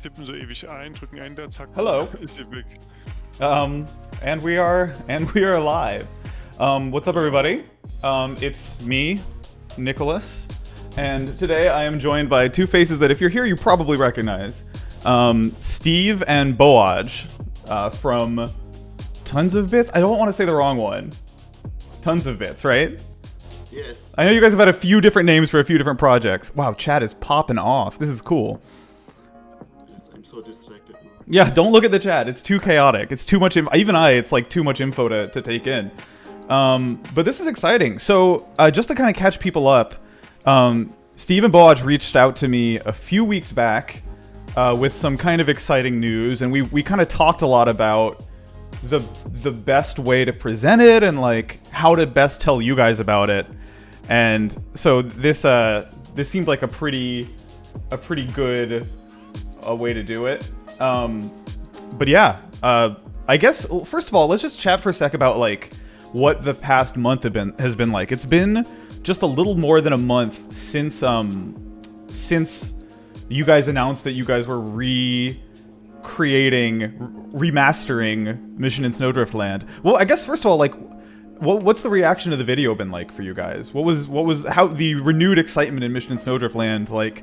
tippen so ewig ein, drücken Enter, zack, Hello. ist sie weg. And we are live. What's up, everybody? It's me, Nicholas, and today I am joined by two faces that, if you're here, you probably recognize. Steve and Boaj from Tons of Bits. I don't want to say the wrong one. Tons of Bits, right? Yes. I know you guys have had a few different names for a few different projects. Wow, chat is popping off. This is cool. Yes, I'm so distracted now. Yeah, don't look at the chat. It's too chaotic. It's too much. It's like too much info to take in. But this is exciting. So just to kind of catch people up, Steve and Boaj reached out to me a few weeks back with some kind of exciting news, and we kind of talked a lot about the best way to present it and like how to best tell you guys about it. And so this seemed like a pretty good way to do it. But yeah, I guess first of all, let's just chat for a sec about like what the past month has been like. It's been just a little more than a month since you guys announced that you guys were remastering Mission in Snowdriftland. Well, I guess first of all, like, what's the reaction to the video been like for you guys? What was how the renewed excitement in Mission in Snowdriftland, like,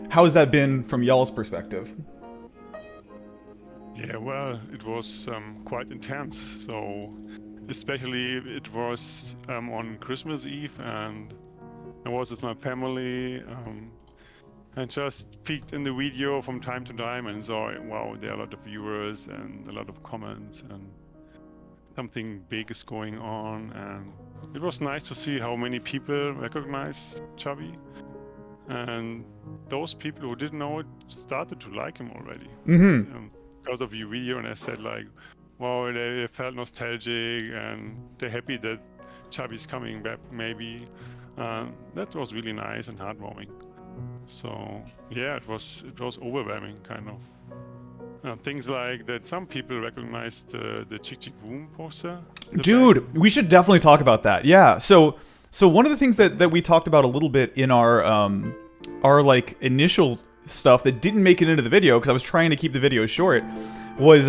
how has that been from y'all's perspective? Yeah, well, it was quite intense. So, especially it was on Christmas Eve, and I was with my family. And just peeked in the video from time to time and saw, wow, there are a lot of viewers and a lot of comments and something big is going on. And it was nice to see how many people recognized Chubby. And those people who didn't know it started to like him already. Mm-hmm. Because of your video, and I said like, wow, they felt nostalgic and they're happy that Chubby's coming back maybe. That was really nice and heartwarming. So yeah, it was overwhelming, kind of. Things like that. Some people recognized the Chick Chick Boom poster. Dude, we should definitely talk about that. Yeah. So one of the things that we talked about a little bit in our like initial stuff that didn't make it into the video because I was trying to keep the video short was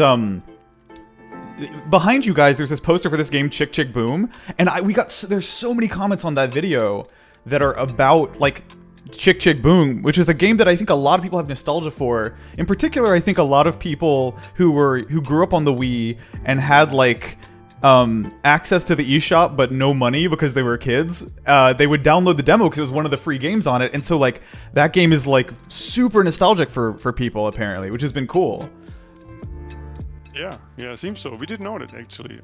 behind you guys. There's this poster for this game, Chick Chick Boom, and there's so many comments on that video that are about like Chick Chick Boom, which is a game that I think a lot of people have nostalgia for. In particular, I think a lot of people who grew up on the Wii and had like access to the eShop but no money because they were kids, they would download the demo because it was one of the free games on it, and so like that game is like super nostalgic for people apparently, which has been cool. Yeah, it seems so. We didn't know that actually.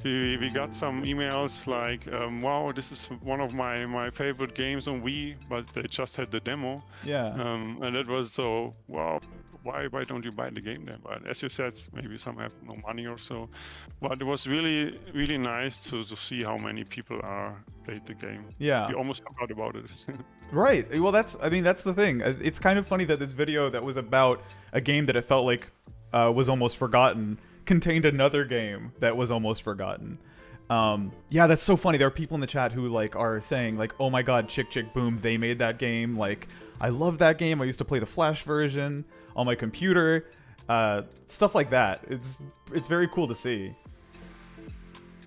We got some emails like, wow, this is one of my favorite games on Wii, but they just had the demo. Yeah. And it was so, wow, why don't you buy the game then? But as you said, maybe some have no money or so. But it was really, really nice to see how many people played the game. Yeah. We almost forgot about it. Right. Well, that's the thing. It's kind of funny that this video that was about a game that it felt like was almost forgotten contained another game that was almost forgotten. Yeah, that's so funny. There are people in the chat who like are saying like, oh my god, Chick Chick Boom, they made that game. Like, I love that game. I used to play the Flash version on my computer. Stuff like that. It's very cool to see.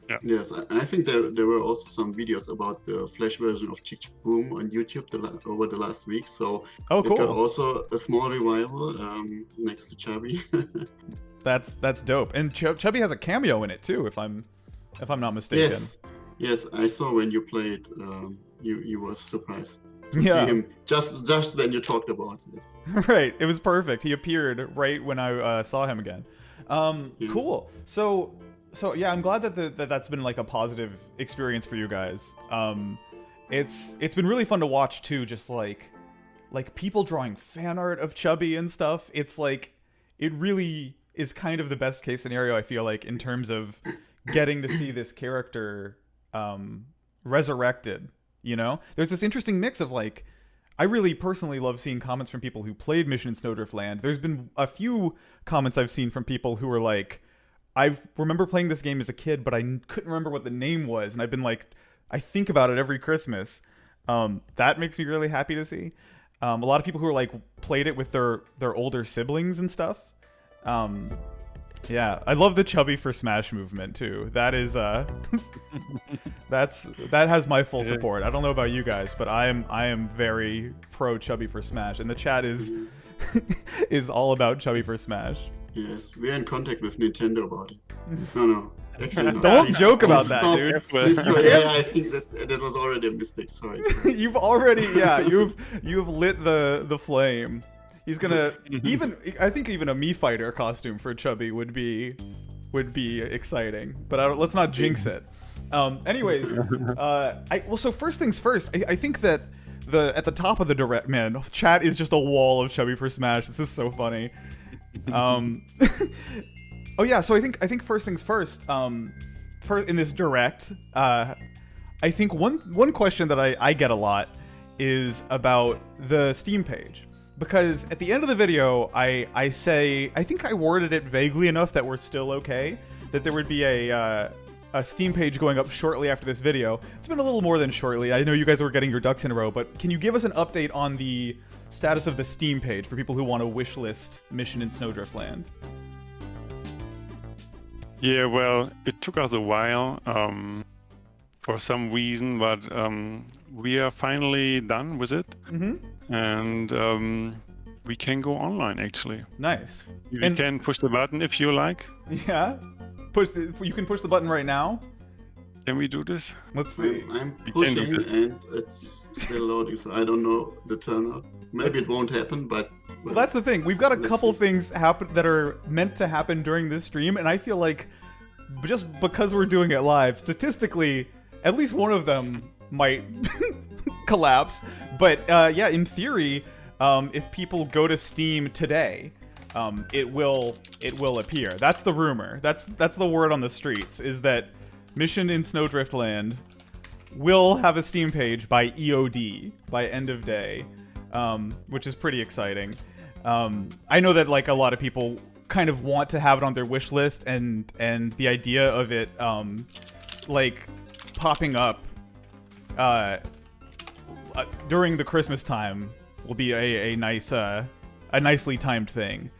Yeah. Yes, I think there were also some videos about the Flash version of Chick Chick Boom on YouTube over the last week. So oh, it cool. got also a small revival next to Chubby. That's dope. And Chubby has a cameo in it too, if I'm not mistaken. Yes, I saw when you played. You were surprised to see Yeah. him just when you talked about it. Right. It was perfect. He appeared right when I saw him again. Yeah. Cool. So yeah, I'm glad that's been like a positive experience for you guys. It's been really fun to watch too, just like people drawing fan art of Chubby and stuff. It's like it really is kind of the best case scenario, I feel like, in terms of getting to see this character resurrected, you know? There's this interesting mix of like, I really personally love seeing comments from people who played Mission in Snowdriftland. There's been a few comments I've seen from people who were like, I remember playing this game as a kid, but I couldn't remember what the name was, and I've been like, I think about it every Christmas. That makes me really happy to see. A lot of people who are like played it with their older siblings and stuff. Yeah, I love the chubby for Smash movement too. That is that has my full support. I don't know about you guys, but I am very pro chubby for Smash, and the chat is is all about chubby for Smash. Yes, we're in contact with Nintendo about it. No. Actually, no. Don't joke about that, stop. dude. Please stop. Yeah, I think that was already a mistake. Sorry. You've already, you've lit the flame. He's gonna I think even a Mii Fighter costume for Chubby would be exciting. But let's not jinx it. Anyways, so first things first. I think that at the top of the direct, man, chat is just a wall of Chubby for Smash. This is so funny. Oh yeah, so I think first things first. First in this direct, I think one question that I get a lot is about the Steam page, because at the end of the video I say, I think I worded it vaguely enough that we're still okay, that there would be a Steam page going up shortly after this video. It's been a little more than shortly. I know you guys were getting your ducks in a row, but can you give us an update on the status of the Steam page for people who want to wishlist Mission in Snowdriftland? Yeah, well, it took us a while for some reason, but we are finally done with it, and we can go online actually. Nice. You can push the button if you like. Yeah, you can push the button right now. Can we do this? Let's see. I'm pushing and it's still loading, so I don't know the turnout. Maybe it won't happen, but... Well, that's the thing. We've got a couple things happen that are meant to happen during this stream, and I feel like just because we're doing it live, statistically, at least one of them might collapse. But yeah, in theory, if people go to Steam today, it will appear. That's the rumor. That's the word on the streets, is that Mission in Snowdriftland will have a Steam page by EOD, by end of day. Which is pretty exciting. I know that like a lot of people kind of want to have it on their wish list, and the idea of it like popping up during the Christmas time will be a nicely timed thing.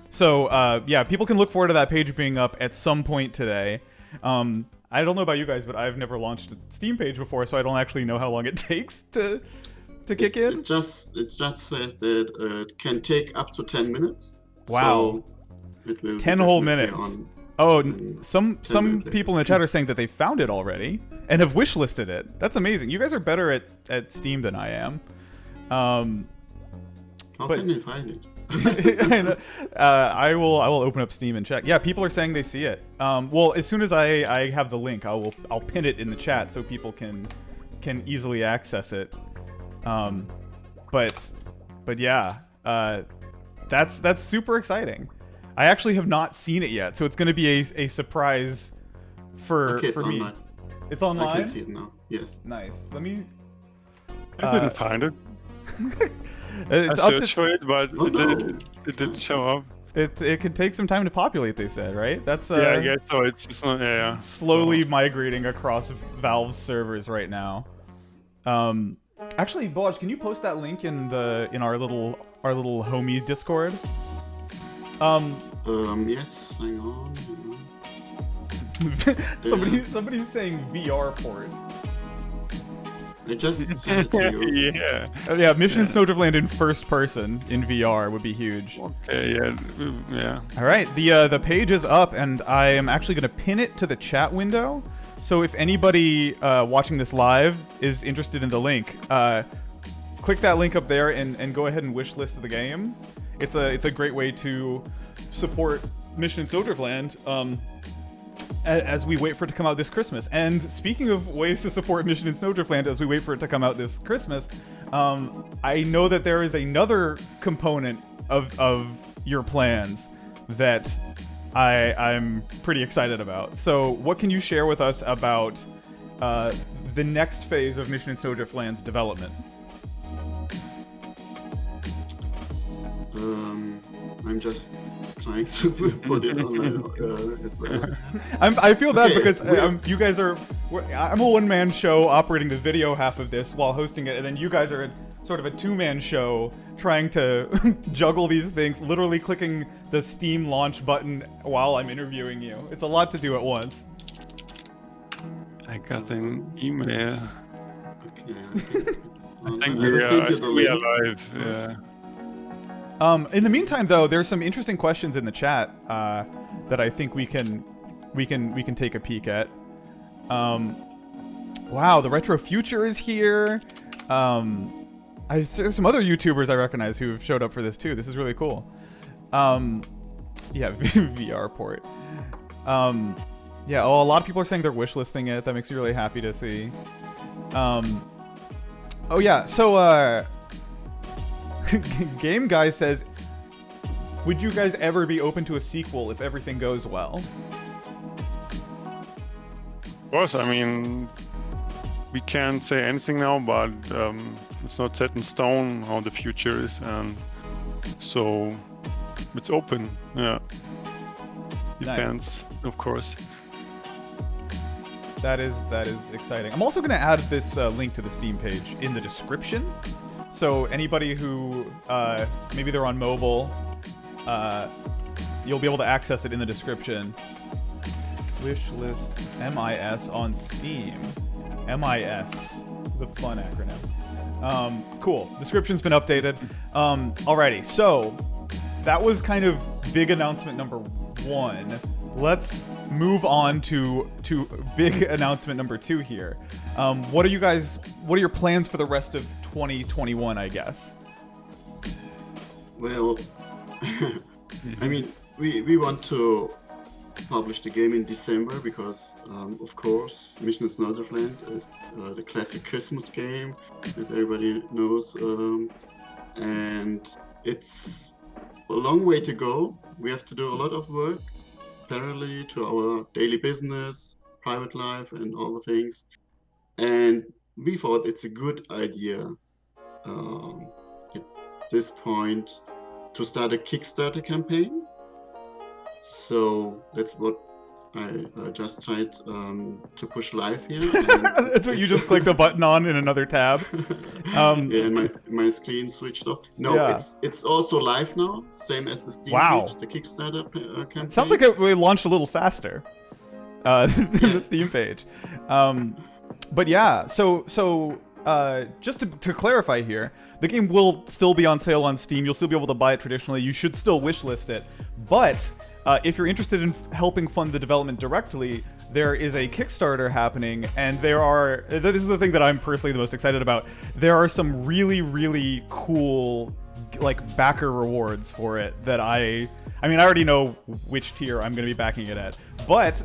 So yeah, people can look forward to that page being up at some point today. I don't know about you guys, but I've never launched a Steam page before, so I don't actually know how long it takes to kick in. It just says that it can take up to 10 minutes. Wow. So it will 10 whole minutes. Oh, some people in the chat are saying that they found it already and have wishlisted it. That's amazing. You guys are better at Steam than I am. How can they find it? I will open up Steam and check. Yeah, people are saying they see it. Well, as soon as I have the link, I'll pin it in the chat so people can easily access it. But yeah, that's super exciting. I actually have not seen it yet, so it's going to be a surprise for me. Online. It's online? I can see it now. Yes. Nice. Let me. I didn't find it. I searched for it, but it didn't show up. It could take some time to populate, they said, right? That's yeah, I guess so. It's not, yeah. Slowly migrating across Valve's servers right now. Actually, Bodge, can you post that link in our little homie Discord? Yes, hang on. Somebody's saying VR port. I just sent it to you. Yeah. Yeah, Mission in Snowdriftland in first person in VR would be huge. Okay, yeah. All right, the page is up, and I am actually going to pin it to the chat window. So if anybody watching this live is interested in the link, click that link up there and go ahead and wishlist the game. It's a great way to support Mission in Snowdriftland as we wait for it to come out this Christmas. And speaking of ways to support Mission in Snowdriftland as we wait for it to come out this Christmas, I know that there is another component of your plans that I'm pretty excited about. So what can you share with us about the next phase of Mission in Snowdriftland's development? I'm just trying to put it online as well. I feel bad because you guys are... I'm a one-man show operating the video half of this while hosting it, and then you guys are sort of a two-man show trying to juggle these things, literally clicking the Steam launch button while I'm interviewing you. It's a lot to do at once. I got an email. Okay, I think will send you the we are link. live. Yeah. In the meantime, though, there's some interesting questions in the chat that I think we can take a peek at. Wow, the Retro Future is here. There's some other YouTubers I recognize who have showed up for this too. This is really cool. Yeah, VR port. Yeah, a lot of people are saying they're wishlisting it. That makes me really happy to see. Oh yeah, so Game Guy says, would you guys ever be open to a sequel if everything goes well? Of course, I mean, we can't say anything now, but it's not set in stone how the future is, and so it's open. Yeah, depends, of course. That is exciting. I'm also going to add this link to the Steam page in the description, so anybody who maybe they're on mobile, you'll be able to access it in the description. Wishlist MIS on Steam. MIS, the fun acronym. Cool. Description's been updated. Alrighty, so that was kind of big announcement number 1. Let's move on to big announcement number 2 here. What are your plans for the rest of 2021, I guess? Well, I mean, we want to publish the game in December because, of course, Mission in Snowdriftland is the classic Christmas game, as everybody knows, and it's a long way to go. We have to do a lot of work parallelly to our daily business, private life, and all the things. And we thought it's a good idea at this point to start a Kickstarter campaign. So that's what I just tried to push live here. That's what you just clicked a button on in another tab. Yeah, and my screen switched off. No, yeah. it's also live now, same as the Steam page, the Kickstarter campaign. Sounds like we launched a little faster than the Steam page. But yeah, so just to clarify here, the game will still be on sale on Steam. You'll still be able to buy it traditionally. You should still wishlist it. But if you're interested in helping fund the development directly, there is a Kickstarter happening, and this is the thing that I'm personally the most excited about. There are some really, really cool, like, backer rewards for it that I mean, I already know which tier I'm going to be backing it at, but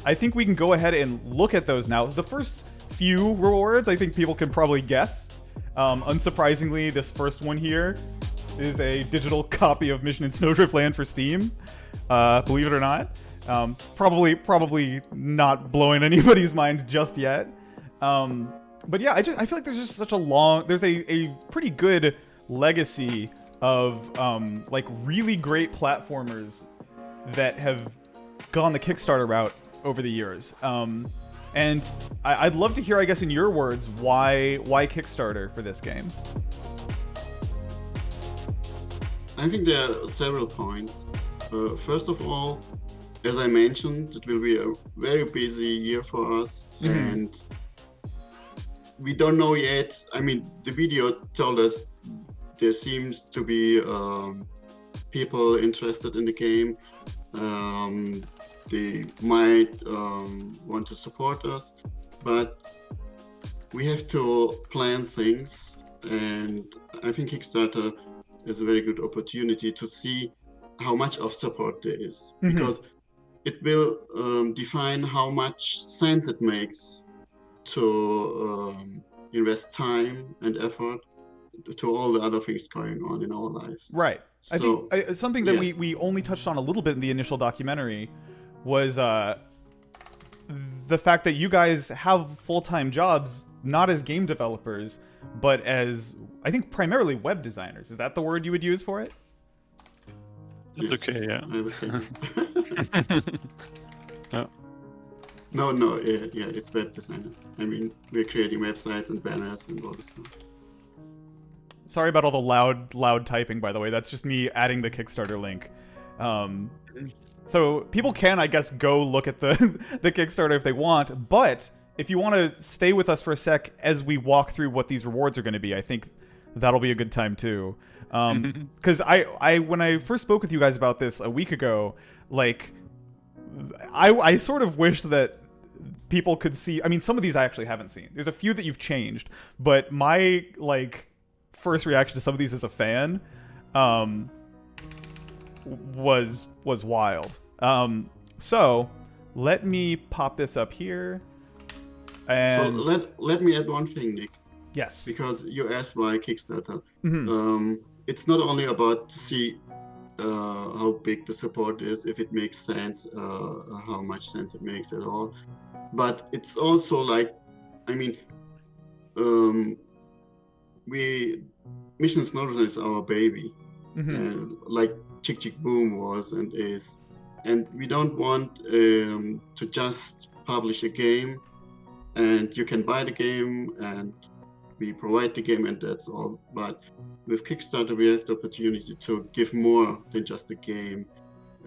I think we can go ahead and look at those now. The first few rewards, I think people can probably guess. Unsurprisingly, this first one here is a digital copy of Mission in Snowdriftland for Steam. Believe it or not. Probably not blowing anybody's mind just yet. But yeah, I feel like there's just such there's a pretty good legacy of like really great platformers that have gone the Kickstarter route over the years. And I'd love to hear, I guess, in your words, why Kickstarter for this game? I think there are several points. First of all, as I mentioned, it will be a very busy year for us, and we don't know yet. I mean, the video told us there seems to be people interested in the game. They might want to support us, but we have to plan things, and I think Kickstarter is a very good opportunity to see how much of support there is, because it will define how much sense it makes to invest time and effort to all the other things going on in our lives. Right. So, I think something that we only touched on a little bit in the initial documentary was the fact that you guys have full-time jobs, not as game developers, but as, I think, primarily web designers. Is that the word you would use for it? It's okay, yeah. I would say. Yeah. No, yeah, it's web designer. I mean, we're creating websites and banners and all this stuff. Sorry about all the loud typing, by the way. That's just me adding the Kickstarter link. So people can, I guess, go look at the the Kickstarter if they want. But if you want to stay with us for a sec as we walk through what these rewards are going to be, I think that'll be a good time too. Because I when I first spoke with you guys about this a week ago, like I sort of wish that people could see. I mean, some of these I actually haven't seen. There's a few that you've changed, but my like first reaction to some of these as a fan was wild. So let me pop this up here. And so let me add one thing, Nick. Yes. Because you asked why Kickstarter. Mm-hmm. It's not only about to see how big the support is, if it makes sense, how much sense it makes at all, but it's also like, I mean, Mission Snowdrift is our baby, and like Chick Chick Boom was and is, and we don't want to just publish a game and you can buy the game and we provide the game and that's all. But with Kickstarter we have the opportunity to give more than just a game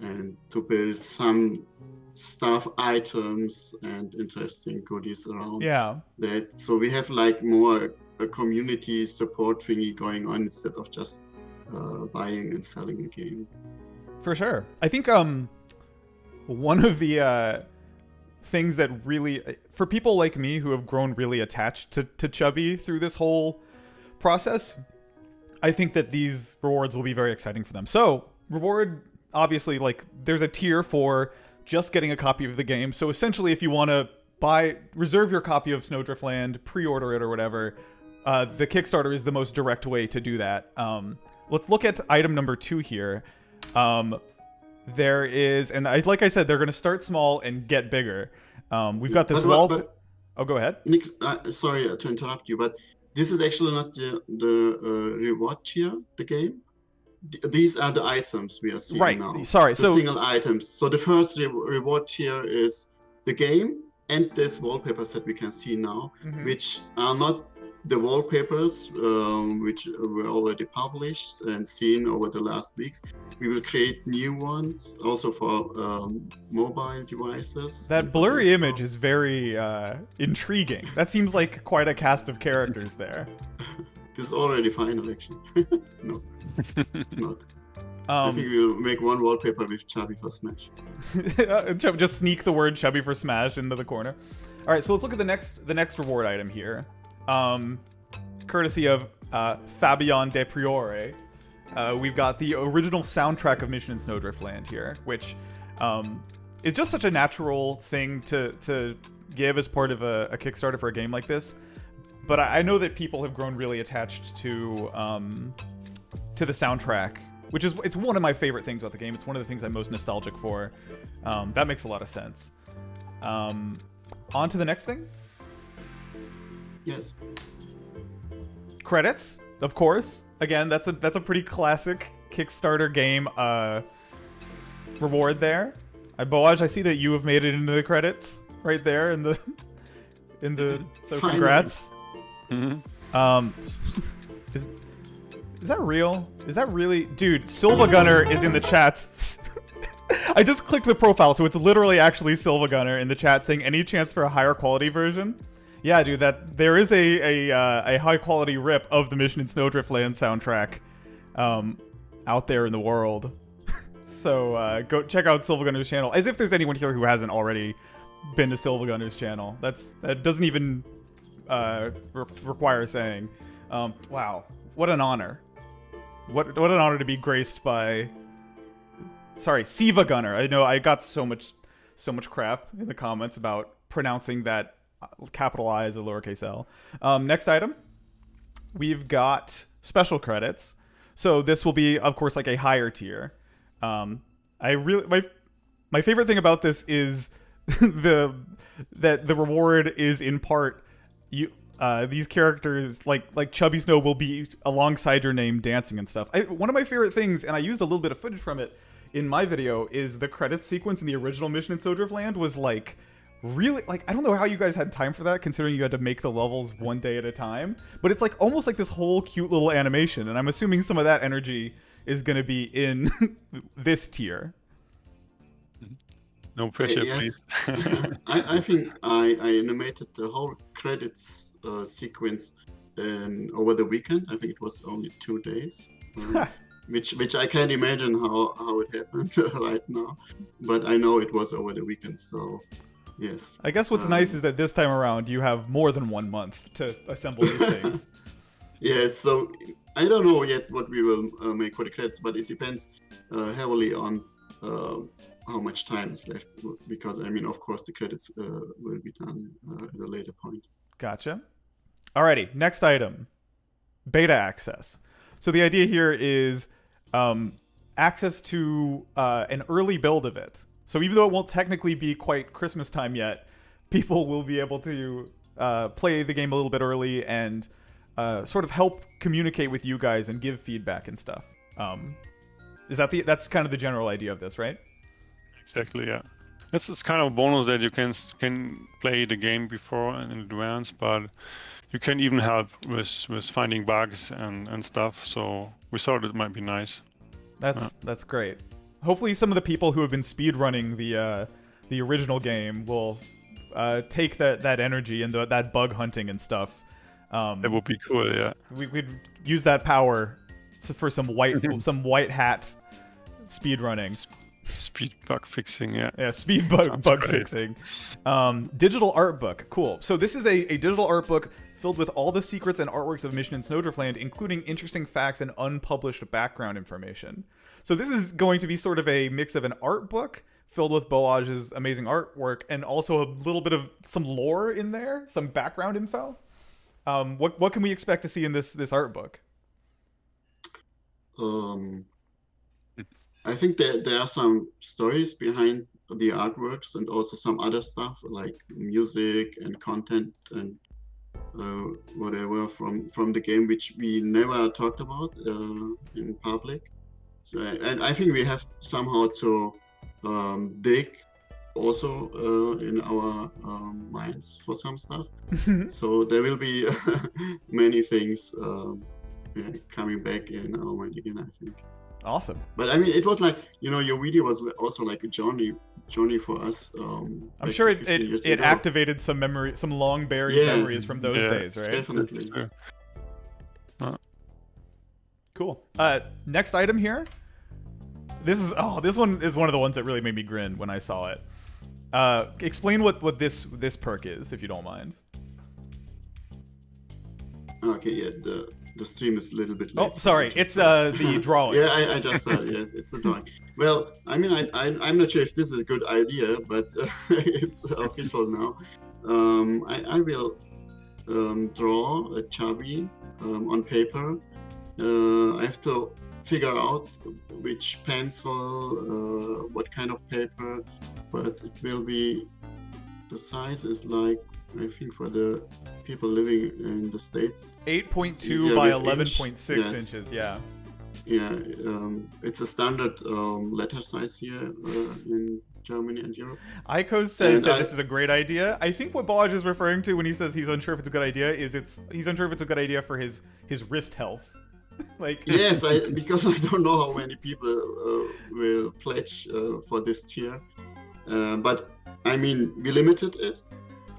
and to build some stuff, items and interesting goodies around that. So we have like more a community support thingy going on instead of just buying and selling a game. For sure. I think one of the things that really, for people like me who have grown really attached to Chubby through this whole process, I think that these rewards will be very exciting for them. So reward, obviously, like there's a tier for just getting a copy of the game. So essentially, if you want to reserve your copy of Snowdriftland, pre-order it or whatever, the Kickstarter is the most direct way to do that. Let's look at item number 2 here. There is, and like I said, they're going to start small and get bigger. We've got this wall. Oh, go ahead. Nick, sorry to interrupt you, but this is actually not the reward tier, the game. These are the items we are seeing now. Sorry, the single items. So the first reward tier is the game and this wallpapers that we can see now, which are not the wallpapers which were already published and seen over the last weeks. We will create new ones also for mobile devices. That blurry image is very intriguing. That seems like quite a cast of characters there. This is already final, actually. No, it's not. I think we'll make one wallpaper with Chubby for Smash. Just sneak the word Chubby for Smash into the corner. All right, so let's look at the next reward item here. Courtesy of Fabian De Priore, we've got the original soundtrack of Mission in Snowdriftland here, which is just such a natural thing to give as part of a Kickstarter for a game like this. But I know that people have grown really attached to the soundtrack, which is it's one of my favorite things about the game. It's one of the things I'm most nostalgic for. That makes a lot of sense. On to the next thing. Yes. Credits, of course. Again, that's a pretty classic Kickstarter game reward there. Boaj, I see that you have made it into the credits right there in the so congrats. Is that real? Is that really? Dude, Silva Gunner is in the chats. I just clicked the profile, so it's literally actually Silva Gunner in the chat saying any chance for a higher quality version? Yeah, dude, that there is a high quality rip of the Mission in Snowdriftland soundtrack out there in the world. So go check out Silva Gunner's channel. As if there's anyone here who hasn't already been to Silva Gunner's channel. That doesn't even require saying. Wow, what an honor! What an honor to be graced by. Sorry, Siva Gunner. I know I got so much crap in the comments about pronouncing that capital I as a lowercase l. Next item, we've got special credits. So this will be, of course, like a higher tier. My favorite thing about this is that the reward is in part these characters like Chubby Snow will be alongside your name dancing and stuff. One of my favorite things, and I used a little bit of footage from it in my video, is the credits sequence in the original Mission in Snowdriftland was like really, like, I don't know how you guys had time for that, considering you had to make the levels one day at a time. But it's like almost like this whole cute little animation, and I'm assuming some of that energy is going to be in this tier. No pressure, Yes. please. I think I animated the whole credits sequence over the weekend. I think it was only 2 days, which I can't imagine how it happened right now. But I know it was over the weekend, so yes. I guess what's nice is that this time around you have more than 1 month to assemble these things. Yes, so I don't know yet what we will make for the credits, but it depends heavily on how much time is left, because I mean, of course, the credits will be done at a later point. Gotcha. Alrighty, next item. Beta access. So the idea here is access to an early build of it. So even though it won't technically be quite Christmas time yet, people will be able to play the game a little bit early and sort of help communicate with you guys and give feedback and stuff. That's kind of the general idea of this, right? Exactly, yeah. It's kind of a bonus that you can play the game before in advance, but you can even help with finding bugs and stuff. So we thought it might be nice. That's great. Hopefully, some of the people who have been speedrunning the original game will take that energy and that bug hunting and stuff. That would be cool, yeah. We'd use that power for some white hat speedrunning. Speed bug fixing, yeah. Yeah, speed bug fixing. Digital art book, cool. So this is a digital art book filled with all the secrets and artworks of Mission in Snowdriftland, including interesting facts and unpublished background information. So this is going to be sort of a mix of an art book filled with Boaj's amazing artwork and also a little bit of some lore in there, some background info. What can we expect to see in this art book? I think there are some stories behind the artworks and also some other stuff like music and content and whatever from the game, which we never talked about in public. So, and I think we have somehow to dig also in our minds for some stuff. So there will be many things coming back in our mind again, I think. Awesome. But I mean, it was like, your video was also like a journey for us. I'm sure it activated some memory, some long buried memories from those days, right? Definitely. Cool. Next item here. This one is one of the ones that really made me grin when I saw it. Explain what this perk is, if you don't mind. Okay, yeah, the stream is a little bit late. Oh, sorry, it's the drawing. Yeah, I just saw it, yes, it's the drawing. Well, I mean, I'm not sure if this is a good idea, but it's official now. I will draw a chubby on paper. I have to figure out which pencil, what kind of paper, but it will be, the size is like, I think for the people living in the States, 8.2 by 11.6 inches, yeah. Yeah, it's a standard letter size here in Germany and Europe. Iko says that this is a great idea. I think what Boaj is referring to when he says he's unsure if it's a good idea is he's unsure if it's a good idea for his wrist health. Like yes, because I don't know how many people will pledge for this tier, but I mean we limited it.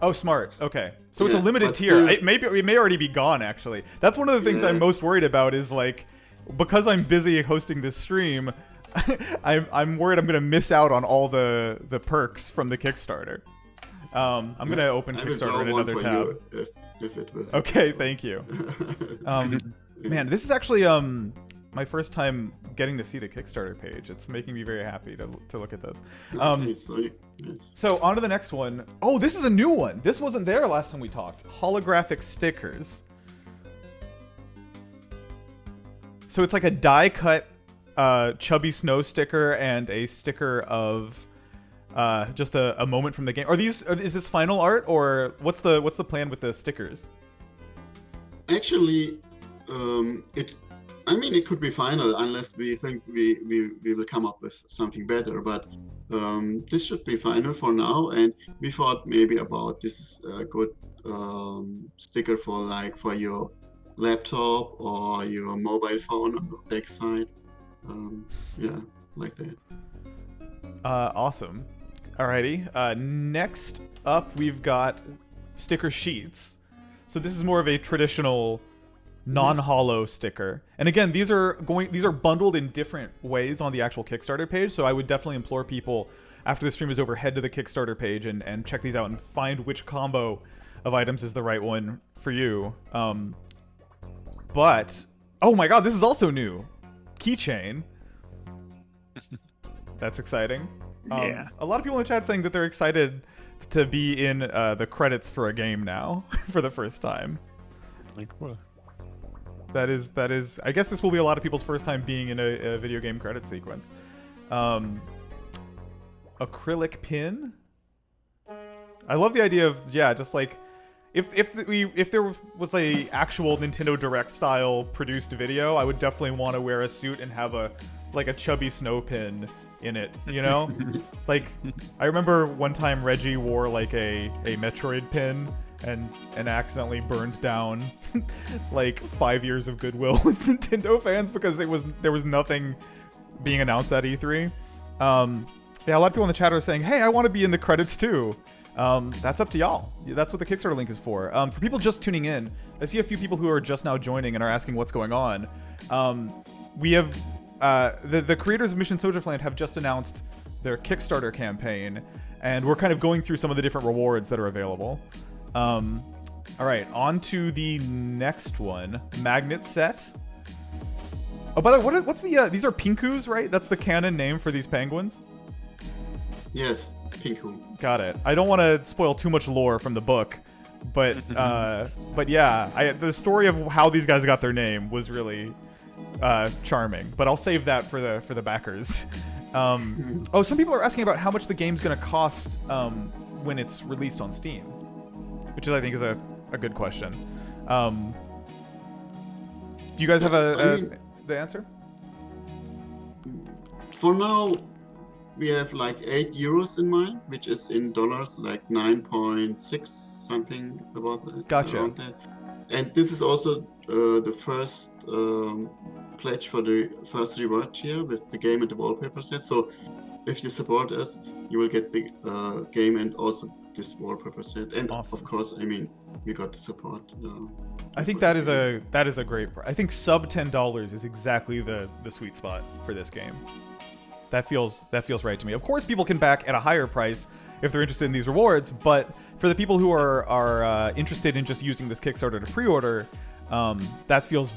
Oh, smart. Okay, so it's a limited tier. It may already be gone. Actually, that's one of the things I'm most worried about. Is like because I'm busy hosting this stream, I'm worried I'm gonna miss out on all the perks from the Kickstarter. I'm gonna open Kickstarter in another tab. If it will. Okay, thank you. Man, this is actually my first time getting to see the Kickstarter page. It's making me very happy to look at this. So on to the next one. Oh, this is a new one. This wasn't there last time we talked. Holographic Stickers. So it's like a die-cut Chubby Snow sticker and a sticker of just a moment from the game. Is this final art, or what's the plan with the stickers? Actually, I mean, it could be final unless we think we will come up with something better. But this should be final for now. And we thought maybe about this is a good sticker for your laptop or your mobile phone on the back side. Yeah, like that. Awesome. Alrighty. Next up, we've got sticker sheets. So this is more of a traditional non-hollow sticker. And again, these are bundled in different ways on the actual Kickstarter page. So I would definitely implore people after the stream is over, head to the Kickstarter page and check these out and find which combo of items is the right one for you. But oh my god, this is also new. Keychain. That's exciting. Yeah. A lot of people in the chat saying that they're excited to be in the credits for a game now for the first time. Cool. That is. I guess this will be a lot of people's first time being in a video game credit sequence. Acrylic pin. I love the idea of just like if there was a actual Nintendo Direct style produced video, I would definitely want to wear a suit and have a chubby snow pin in it, you know? Like, I remember one time Reggie wore like a Metroid pin and accidentally burned down like 5 years of goodwill with Nintendo fans because there was nothing being announced at E3. Yeah, a lot of people in the chat are saying, hey, I want to be in the credits too. That's up to y'all. That's what the Kickstarter link is for. For people just tuning in, I see a few people who are just now joining and are asking what's going on. We have the creators of Mission SNOWDRIFTLAND have just announced their Kickstarter campaign, and we're kind of going through some of the different rewards that are available. All right, on to the next one, magnet set. Oh, by the way, what's the these are pinkus, right? That's the canon name for these penguins. Yes, Pinku. Got it. I don't want to spoil too much lore from the book, but yeah, the story of how these guys got their name was really charming. But I'll save that for the backers. Oh, some people are asking about how much the game's gonna cost when it's released on Steam, which I think is a good question. Do you guys have the answer? For now, we have like €8 in mind, which is in dollars like 9.6 something about that. Gotcha. Around that. And this is also the first pledge for the first reward tier with the game and the wallpaper set. So if you support us, you will get the game and also this wallpaper set. And awesome. Of course, I mean, we got the support. I think that is a great. I think sub $10 is exactly the sweet spot for this game. That feels right to me. Of course, people can back at a higher price if they're interested in these rewards, but for the people who are interested in just using this Kickstarter to pre-order, that feels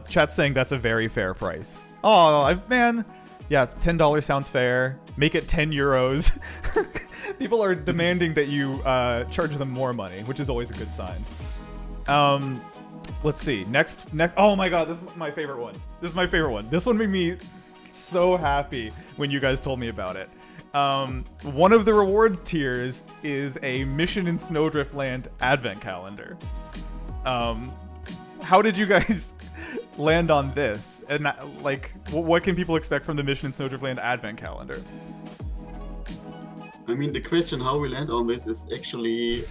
chat's saying that's a very fair price. Oh man, yeah, $10 sounds fair. Make it €10. People are demanding that you charge them more money, which is always a good sign. Let's see. Next. Oh my god, this is my favorite one. This one made me so happy when you guys told me about it. One of the reward tiers is a Mission in SNOWDRIFTLAND advent calendar. How did you guys land on this? And what can people expect from the Mission in SNOWDRIFTLAND advent calendar? I mean, the question how we land on this is actually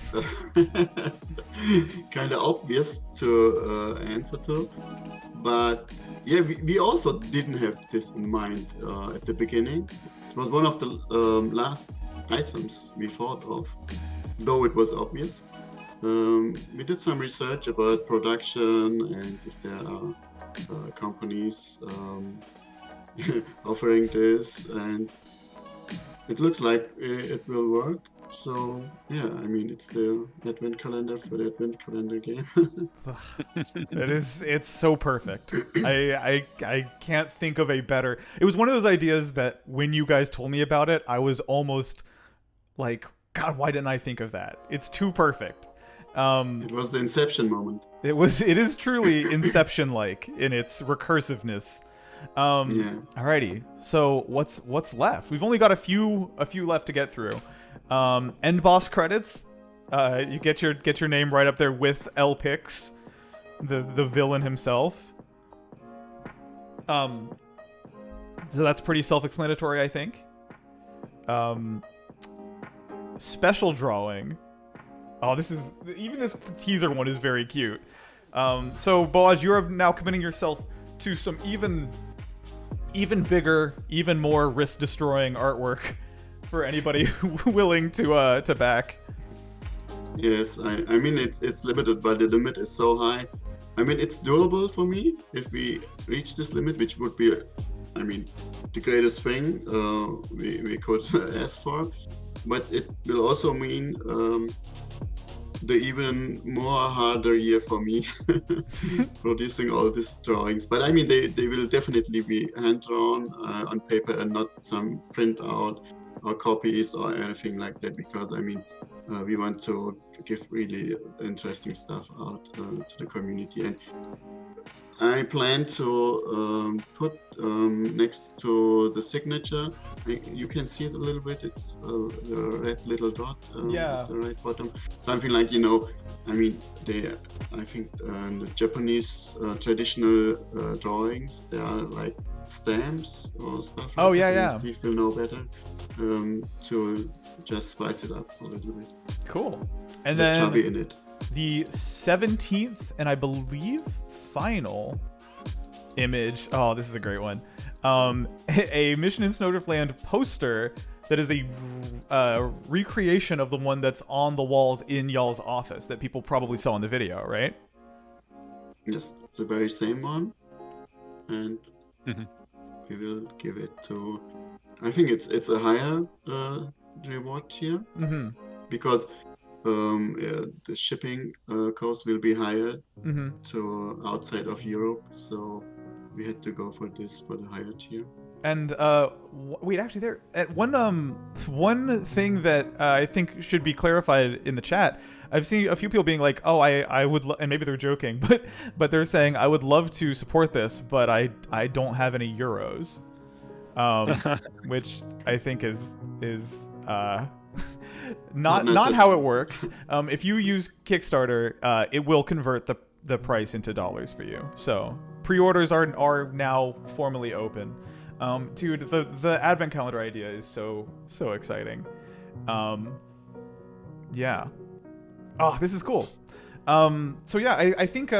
kind of obvious to answer to, but yeah, we also didn't have this in mind at the beginning. It was one of the last items we thought of, though it was obvious. We did some research about production and if there are companies offering this, and it looks like it will work. So yeah, I mean, it's the advent calendar for the advent calendar game. It's so perfect. I can't think of a better. It was one of those ideas that when you guys told me about it, I was almost like, God, why didn't I think of that? It's too perfect. It was the Inception moment. It is truly Inception-like in its recursiveness. Yeah. Alrighty. So what's left? We've only got a few left to get through. End boss credits. You get your name right up there with L-Pix, the villain himself. So that's pretty self-explanatory, I think. Special drawing. Oh, even this teaser one is very cute. So Boaz, you are now committing yourself to some even bigger, even more risk-destroying artwork for anybody willing to back. Yes, I mean it's limited, but the limit is so high. I mean it's doable for me if we reach this limit, which would be, I mean, the greatest thing we could ask for. But it will also mean the even more harder year for me producing all these drawings. But I mean they will definitely be hand drawn on paper and not some print out or copies or anything like that, because I mean we want to give really interesting stuff out to the community. And I plan to put next to the signature, you can see it a little bit, it's the red little dot at the right bottom. Something like, I mean, I think the Japanese traditional drawings, they are like stamps or stuff like that. Steve will know better, to just spice it up a little bit. Cool. And There's then chubby in it. The 17th and I believe final image. Oh, this is a great one. A Mission in Snowdriftland poster that is a recreation of the one that's on the walls in y'all's office that people probably saw in the video, right? Yes, it's the very same one, and we will give it to. I think it's a higher reward tier because the shipping cost will be higher to outside of Europe, so we had to go for the higher tier. And wait, actually, there one thing that I think should be clarified in the chat. I've seen a few people being like, "Oh, I would," and maybe they're joking, but they're saying, "I would love to support this, but I don't have any euros," which I think is not how it works. If you use Kickstarter, it will convert the price into dollars for you. So pre-orders are now formally open. Dude, the advent calendar idea is so exciting. Yeah. Oh, this is cool. So yeah, I think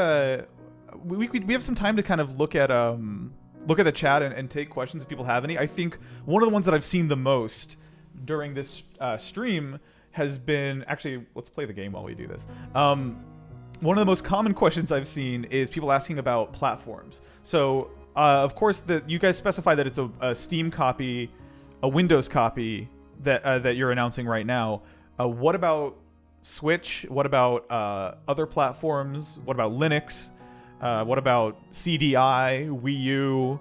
we have some time to kind of look at the chat and take questions if people have any. I think one of the ones that I've seen the most during this stream has been, actually, let's play the game while we do this. One of the most common questions I've seen is people asking about platforms. So of course, you guys specify that it's a Steam copy, a Windows copy that you're announcing right now. What about Switch? What about other platforms? What about Linux? What about CDI, Wii U,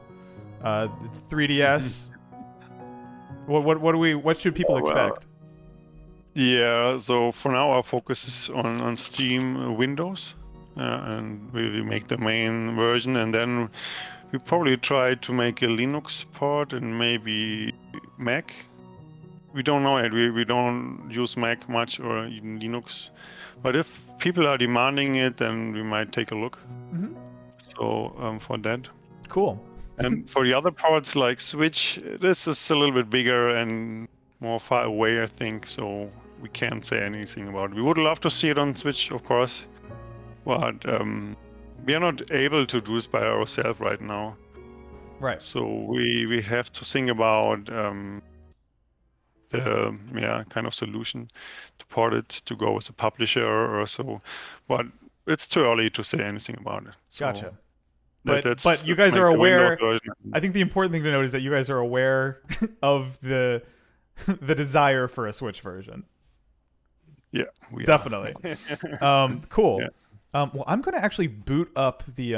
3DS? What should people expect? Yeah, so for now our focus is on Steam Windows, and we make the main version, and then we probably try to make a Linux port and maybe Mac. We don't know it. We don't use Mac much or even Linux, but if people are demanding it, then we might take a look. So for that. Cool. And for the other parts like Switch, this is a little bit bigger and more far away, I think, so we can't say anything about it. We would love to see it on Switch, of course, but we are not able to do this by ourselves right now. Right. So we have to think about the kind of solution to port it, to go with a publisher or so, but it's too early to say anything about it. So gotcha. But you guys are aware. I think the important thing to note is that you guys are aware of the desire for a Switch version. Yeah, we definitely. Cool. Yeah. Well, I'm going to actually boot up the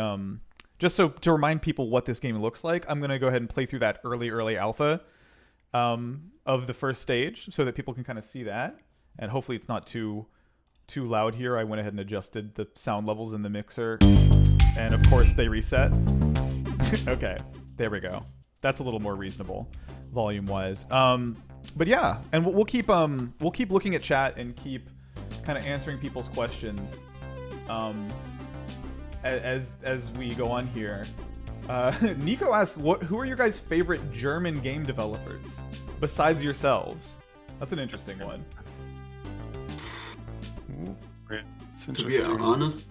just so to remind people what this game looks like. I'm going to go ahead and play through that early alpha of the first stage, so that people can kind of see that, and hopefully it's not too loud here. I went ahead and adjusted the sound levels in the mixer, and of course they reset. Okay, there we go. That's a little more reasonable volume wise. But yeah, and we'll keep looking at chat and keep kind of answering people's questions as we go on here. Nico asked, who are your guys' favorite German game developers besides yourselves? That's an interesting one. Ooh, great. It's To be interesting. honest,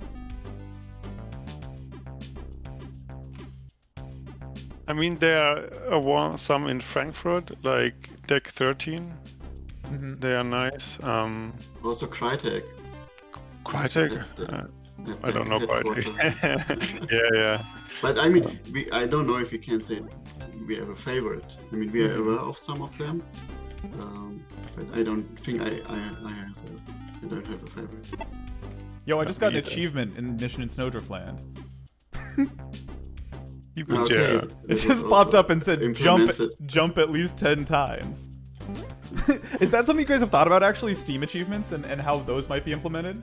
I mean, there are some in Frankfurt, like Deck 13. Mm-hmm. They are nice. also Crytek. Crytek? I don't know Crytek. Yeah. But I mean, I don't know if you can say we have a favorite. I mean, we are aware of some of them, but I don't think I don't have a favorite. Yo, I just got an achievement in Mission in Snowdriftland. Okay. Yeah. It just popped up and said Implemented. jump at least 10 times. Is that something you guys have thought about, actually, Steam achievements and how those might be implemented?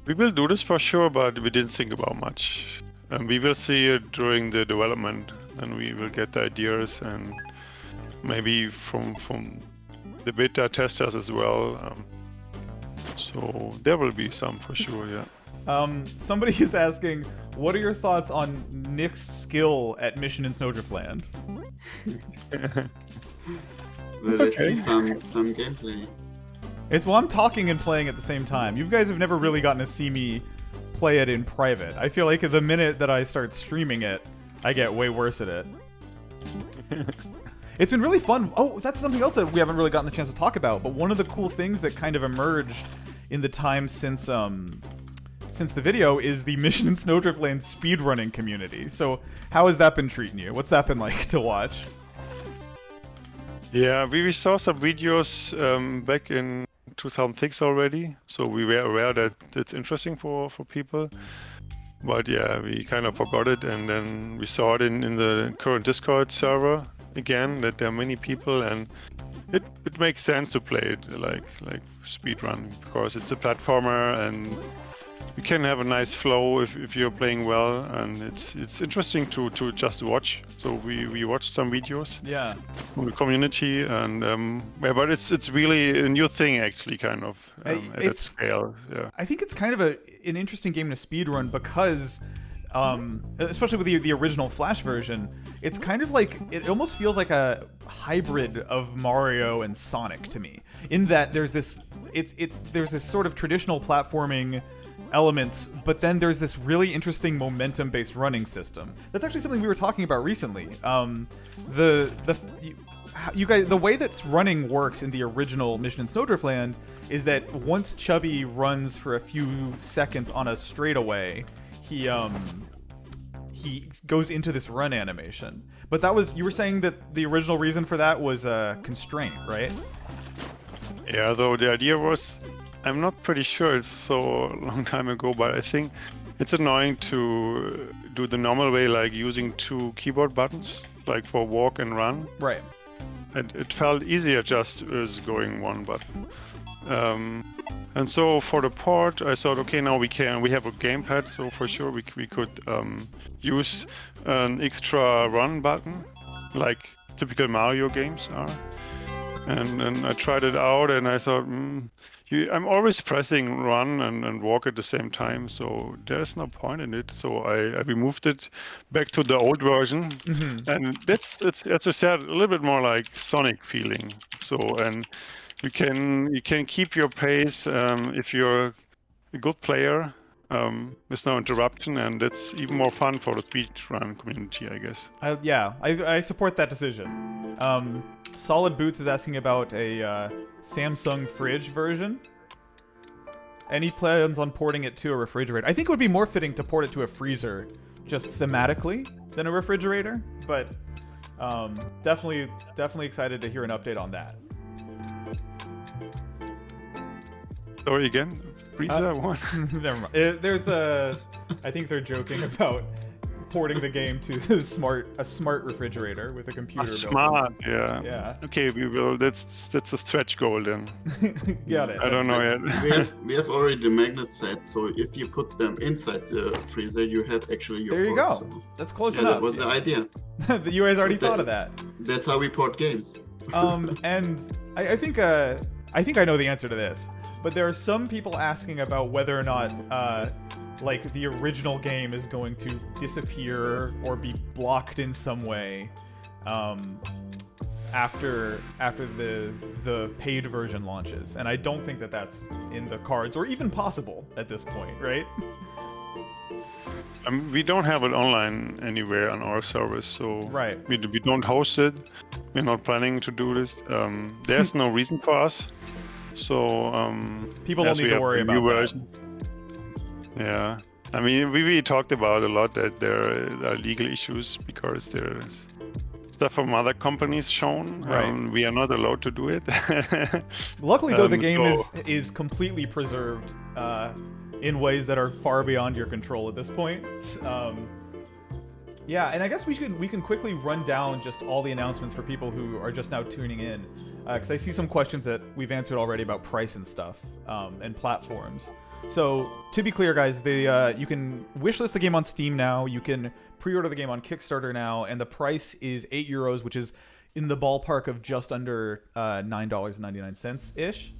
We will do this for sure, but we didn't think about much. We will see it during the development, and we will get the ideas and maybe from the beta testers as well. So there will be some for sure, yeah. Somebody is asking, what are your thoughts on Nick's skill at Mission in Snowdriftland? Let's see some gameplay. I'm talking and playing at the same time. You guys have never really gotten to see me play it in private. I feel like the minute that I start streaming it, I get way worse at it. It's been really fun. Oh, that's something else that we haven't really gotten the chance to talk about, but one of the cool things that kind of emerged in the time since the video is the Mission in Snowdriftland speedrunning community. So how has that been treating you? What's that been like to watch? Yeah, we saw some videos back in 2006 already, so we were aware that it's interesting for people. But yeah, we kind of forgot it, and then we saw it in the current Discord server again, that there are many people, and it makes sense to play it like speedrun, because it's a platformer and you can have a nice flow if you're playing well, and it's interesting to just watch. So we watched some videos from the community, and yeah, but it's really a new thing actually, kind of at that scale. Yeah, I think it's kind of an interesting game to speedrun because, especially with the original Flash version, it's kind of like, it almost feels like a hybrid of Mario and Sonic to me, in that there's this sort of traditional platforming elements, but then there's this really interesting momentum-based running system. That's actually something we were talking about recently. The way that running works in the original Mission in Snowdriftland is that once Chubby runs for a few seconds on a straightaway, he goes into this run animation. But you were saying that the original reason for that was a constraint, right? Yeah, though the idea was, I'm not pretty sure, it's so long time ago, but I think it's annoying to do the normal way, like using 2 keyboard buttons, like for walk and run. Right. And it felt easier just as going one button. And so for the port, I thought, okay, now we have a gamepad, so for sure we could use an extra run button, like typical Mario games are. And I tried it out, and I thought, I'm always pressing run and walk at the same time, so there's no point in it. So I removed it back to the old version, and it's as I said, a little bit more like Sonic feeling. So, and you can keep your pace if you're a good player. With no interruption, and it's even more fun for the speedrun community, I guess. I support that decision. Solid Boots is asking about a Samsung fridge version. Any plans on porting it to a refrigerator? I think it would be more fitting to port it to a freezer, just thematically, than a refrigerator. But definitely excited to hear an update on that. Sorry again. Freezer one. Never mind. I think they're joking about porting the game to a smart refrigerator with a computer. Smart, yeah. Yeah. Okay, we will. That's a stretch goal then. Got it. I don't know yet. we have already the magnet set, so if you put them inside the freezer, you have actually your. There you port, go. So. That's close Yeah, enough. that was the idea. You guys already thought of that. That's how we port games. And I think I know the answer to this. but there are some people asking about whether or not like the original game is going to disappear or be blocked in some way after the paid version launches, and I don't think that that's in the cards or even possible at this point, right? We don't have it online anywhere on our service, so Right. we don't host it. We're not planning to do this. There's no reason for us. So People don't as need we to have worry the about new that. version. Yeah, I mean we talked about a lot that there are legal issues because there's stuff from other companies shown. Right. We are not allowed to do it. Luckily, though, the game so- is completely preserved in ways that are far beyond your control at this point. Yeah, and I guess we can quickly run down just all the announcements for people who are just now tuning in, because I see some questions that we've answered already about price and stuff and platforms. So to be clear, guys, you can wishlist the game on Steam now. You can pre-order the game on Kickstarter now, and the price is €8, which is in the ballpark of just under $9.99 ish.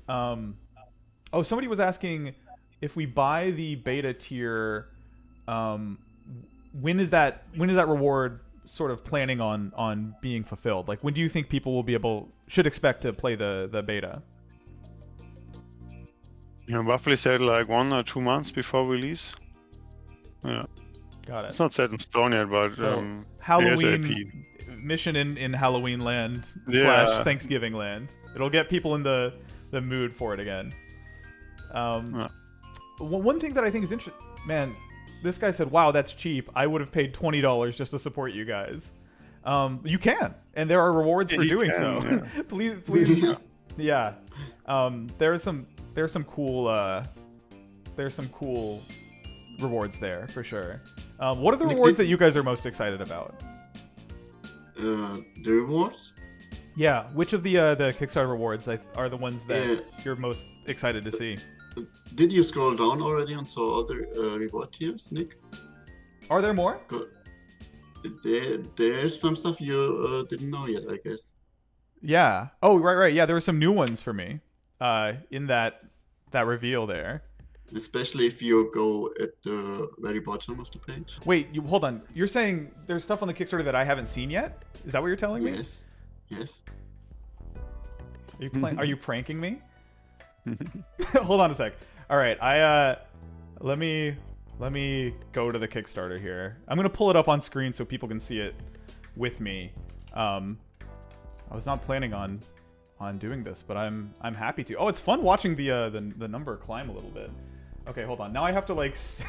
Oh, somebody was asking if we buy the beta tier. When is that reward sort of planning on being fulfilled? Like, when do you think people will should expect to play the beta? Roughly said like 1 or 2 months before release. Yeah, Got it. it's not set in stone yet, but So, ASAP. Halloween mission in Halloween land / Yeah. Thanksgiving land. It'll get people in the mood for it again. One thing that I think is interesting, man. This guy said, "Wow, that's cheap. I would have paid $20 just to support you guys." You can, and there are rewards for you doing can, so. yeah. please, yeah. There's some cool rewards there for sure. What are the rewards that you guys are most excited about? The rewards? Yeah, which of the Kickstarter rewards are the ones that you're most excited to see? Did you scroll down already and saw other reward tiers, Nick? Are there more? There's some stuff you didn't know yet, I guess. Yeah. Oh, right. Yeah, there were some new ones for me in that reveal there. Especially if you go at the very bottom of the page. Wait, hold on. You're saying there's stuff on the Kickstarter that I haven't seen yet? Is that what you're telling me? Yes. Yes. Are you pranking me? Hold on a sec. All right, let me go to the Kickstarter here. I'm gonna pull it up on screen so people can see it with me. I was not planning on doing this, but I'm happy to. Oh, it's fun watching the number climb a little bit. Okay, hold on. Now I have to like set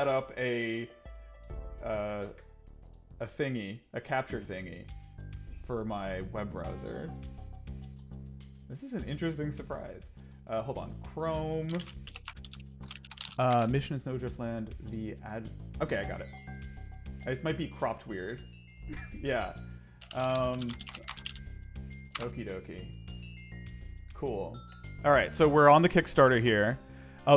up a thingy, a capture thingy for my web browser. This is an interesting surprise. Hold on. Chrome. Mission in Snowdriftland. The ad. Okay, I got it. This might be cropped weird. Yeah. Okie dokie. Cool. All right, so we're on the Kickstarter here.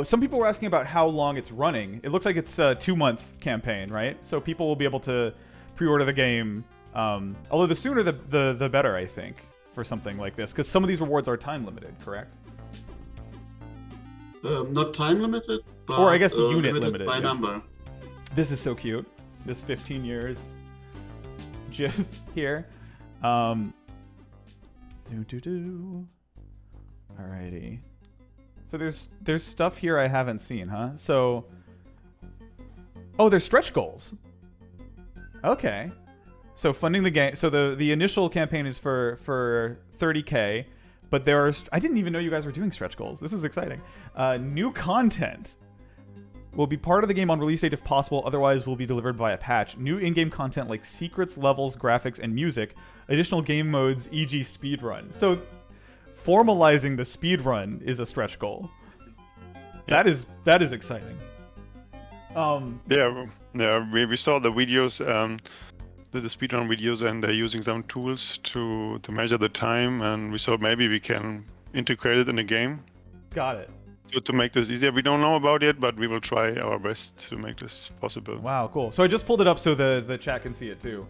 Some people were asking about how long it's running. It looks like it's a 2-month campaign, right? So people will be able to pre-order the game. Although the sooner the better, I think, for something like this, because some of these rewards are time limited, correct? Not time limited, but Or I guess unit limited by yeah. number. This is so cute. This 15 years GIF here. Alrighty. So there's stuff here I haven't seen, huh? So, oh, there's stretch goals. Okay. So funding the game. So the initial campaign is for 30K, but there are. I didn't even know you guys were doing stretch goals. This is exciting. New content will be part of the game on release date if possible. Otherwise, will be delivered by a patch. New in-game content like secrets, levels, graphics, and music. Additional game modes, e.g., speedrun. So, formalizing the speedrun is a stretch goal. That is exciting. Yeah, we saw the videos, the speedrun videos, and they're using some tools to measure the time, and we thought maybe we can integrate it in the game. Got it. To make this easier. We don't know about it, but we will try our best to make this possible. Wow, cool. So I just pulled it up so the chat can see it too.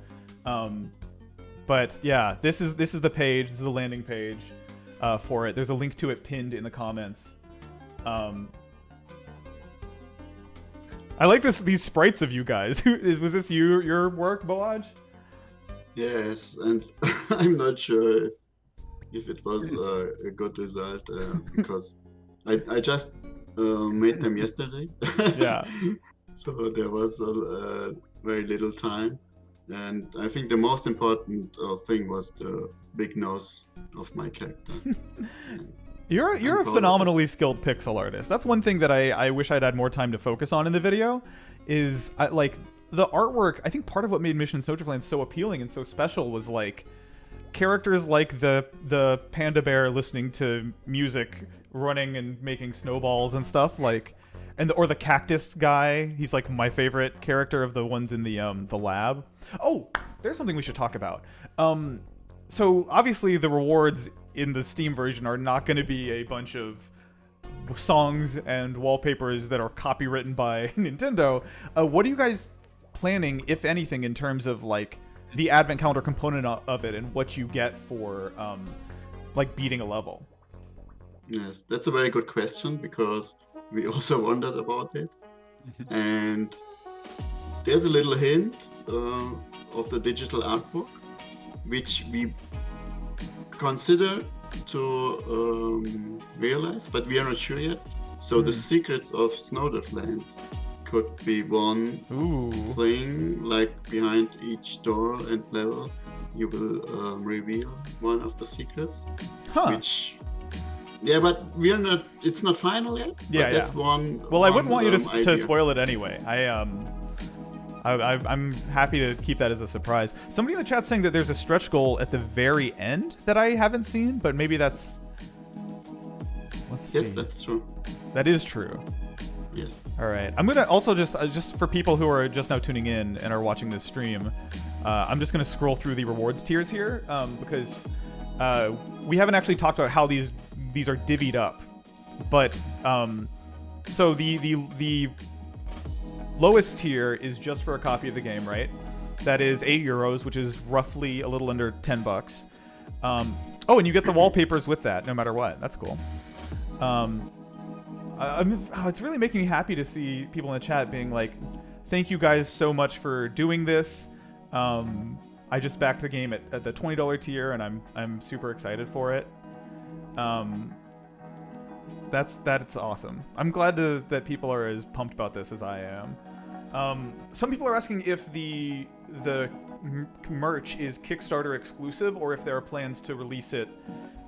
But yeah, this is the page. This is the landing page. for it. There's a link to it pinned in the comments. I like these sprites of you guys. Was this your work, Boaj? Yes, and I'm not sure if it was a good result because I just made them yesterday. Yeah. So there was very little time, and I think the most important thing was the big nose of my character. You're a phenomenally skilled pixel artist. That's one thing that I wish I'd had more time to focus on in the video, is like the artwork. I think part of what made Mission Snowdriftland so appealing and so special was like characters like the panda bear listening to music, running and making snowballs and stuff like, or the cactus guy. He's like my favorite character of the ones in the lab. Oh, there's something we should talk about. So obviously the rewards in the Steam version are not going to be a bunch of songs and wallpapers that are copywritten by Nintendo. What are you guys planning, if anything, in terms of like the advent calendar component of it and what you get for like beating a level? Yes, that's a very good question because we also wondered about it. And there's a little hint of the digital art book, which we consider to realize, but we are not sure yet. So the secrets of Snowdriftland could be one thing, like behind each door and level you will reveal one of the secrets. Which, yeah, but we are not, it's not final yet. Yeah, but that's one. Well, I wouldn't want you idea. to spoil it anyway. I'm happy to keep that as a surprise. Somebody in the chat's saying that there's a stretch goal at the very end that I haven't seen, but maybe that's... Let's see. Yes, that's true. That is true. Yes. All right. I'm gonna also just for people who are just now tuning in and are watching this stream, I'm just gonna scroll through the rewards tiers here because we haven't actually talked about how these are divvied up, but so the lowest tier is just for a copy of the game, right? That is €8, which is roughly a little under $10. Oh, and you get the wallpapers with that, no matter what. That's cool. It's really making me happy to see people in the chat being like, "Thank you guys so much for doing this. I just backed the game at the $20 tier, and I'm super excited for it." That's awesome. I'm glad that people are as pumped about this as I am. Some people are asking if the merch is Kickstarter exclusive or if there are plans to release it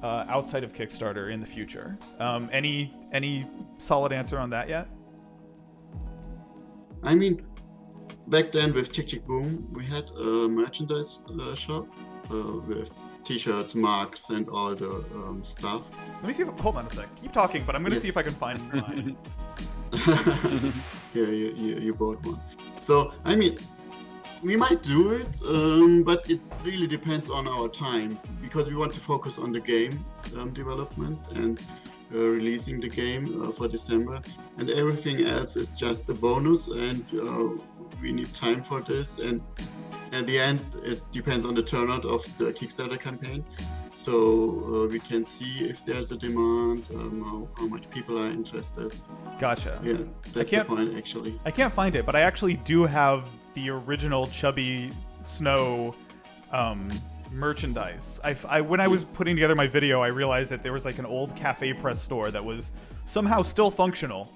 outside of Kickstarter in the future. Any solid answer on that yet? I mean, back then with Chick Chick Boom, we had a merchandise shop with T-shirts, mugs, and all the stuff. Let me see if... Hold on a sec. Keep talking, but I'm going to see if I can find mine. Yeah, you bought one. So, I mean, we might do it, but it really depends on our time, because we want to focus on the game development and releasing the game for December, and everything else is just a bonus, and we need time for this, and at the end it depends on the turnout of the Kickstarter campaign, so we can see if there's a demand, how much people are interested. Gotcha. Yeah, that's the point actually. I can't find it, but I actually do have the original Chubby Snow merchandise. When I was putting together my video, I realized that there was like an old Cafe Press store that was somehow still functional.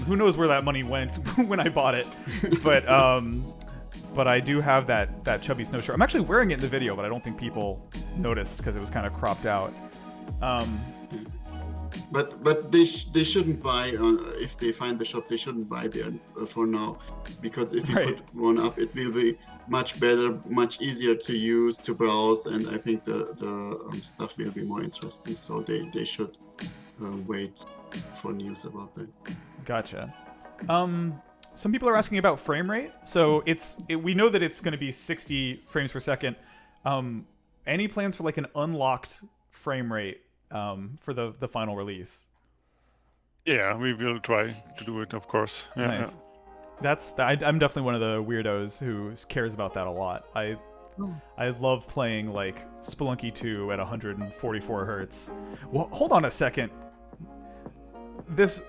Who knows where that money went when I bought it, but I do have that Chubby Snow shirt. I'm actually wearing it in the video, but I don't think people noticed because it was kind of cropped out. But they shouldn't buy if they find the shop. They shouldn't buy there for now, because if you put one up, it will be much better, much easier to use, to browse, and I think the stuff will be more interesting. So they should wait for news about that. Gotcha. Some people are asking about frame rate. So we know that it's going to be 60 frames per second. Any plans for like an unlocked frame rate for the final release? Yeah, we will try to do it, of course. Yeah, nice. I'm definitely one of the weirdos who cares about that a lot. I love playing like Spelunky 2 at 144 hertz. Well, hold on a second. There's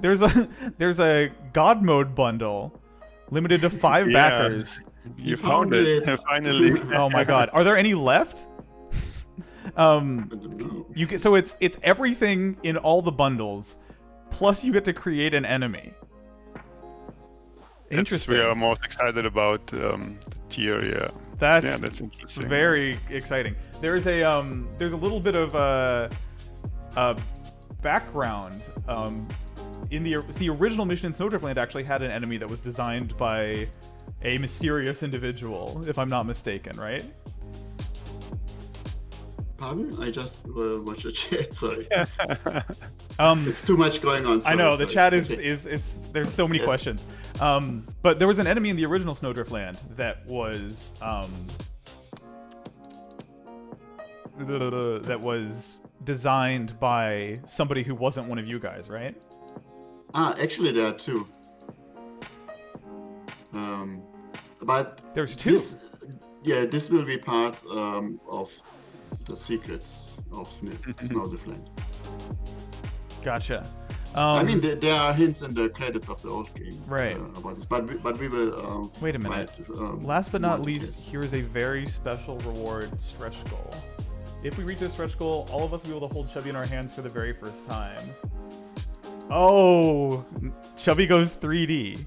a God mode bundle limited to 5 backers. You found it finally. Oh my god. Are there any left? So it's everything in all the bundles, plus you get to create an enemy. Interesting. We are most excited about the tier, yeah. That's interesting. Very exciting. There's a little bit of background. In the original mission in Snowdriftland actually had an enemy that was designed by a mysterious individual, if I'm not mistaken, right? Pardon? I just watched the chat. Sorry. Um, It's too much going on. I know the chat is Okay. it's there's so many questions. But there was an enemy in the original Snowdriftland that was designed by somebody who wasn't one of you guys, right? Actually, there are 2. But There's 2. This will be part of the secrets of Snowdriftland. Gotcha. I mean, there are hints in the credits of the old game, Right. About this, but we will. Wait a minute. Last but not least, here is a very special reward stretch goal. If we reach this stretch goal, all of us will be able to hold Chubby in our hands for the very first time. Oh, Chubby goes 3D.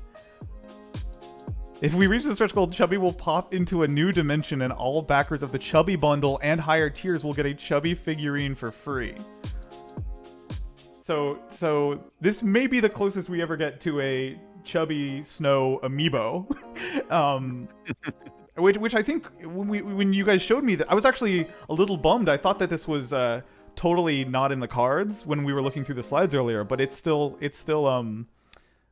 If we reach the stretch goal, Chubby will pop into a new dimension, and all backers of the Chubby bundle and higher tiers will get a Chubby figurine for free. So this may be the closest we ever get to a Chubby Snow amiibo. Which I think when you guys showed me that, I was actually a little bummed. I thought that this was totally not in the cards when we were looking through the slides earlier, but it's still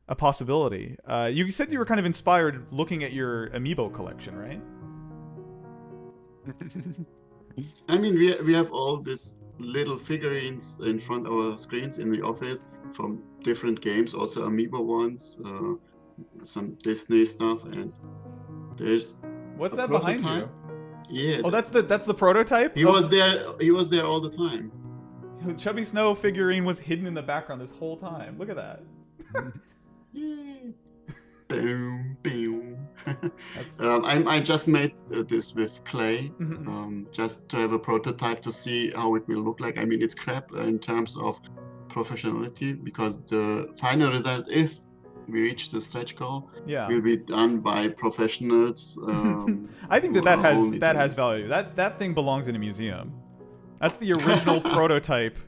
a possibility. You said you were kind of inspired looking at your amiibo collection, right? I mean, we have all these little figurines in front of our screens in the office from different games, also amiibo ones, some Disney stuff, and there's. What's that prototype. behind you? Yeah. Oh, that's the prototype? He was there. He was there all the time. Chubby Snow figurine was hidden in the background this whole time. Look at that. Yay. Boom, boom. I just made this with clay, just to have a prototype to see how it will look like. I mean, it's crap in terms of professionality, because the final result, if we reach the stretch goal, will be done by professionals. I think that has value. That thing belongs in a museum. That's the original prototype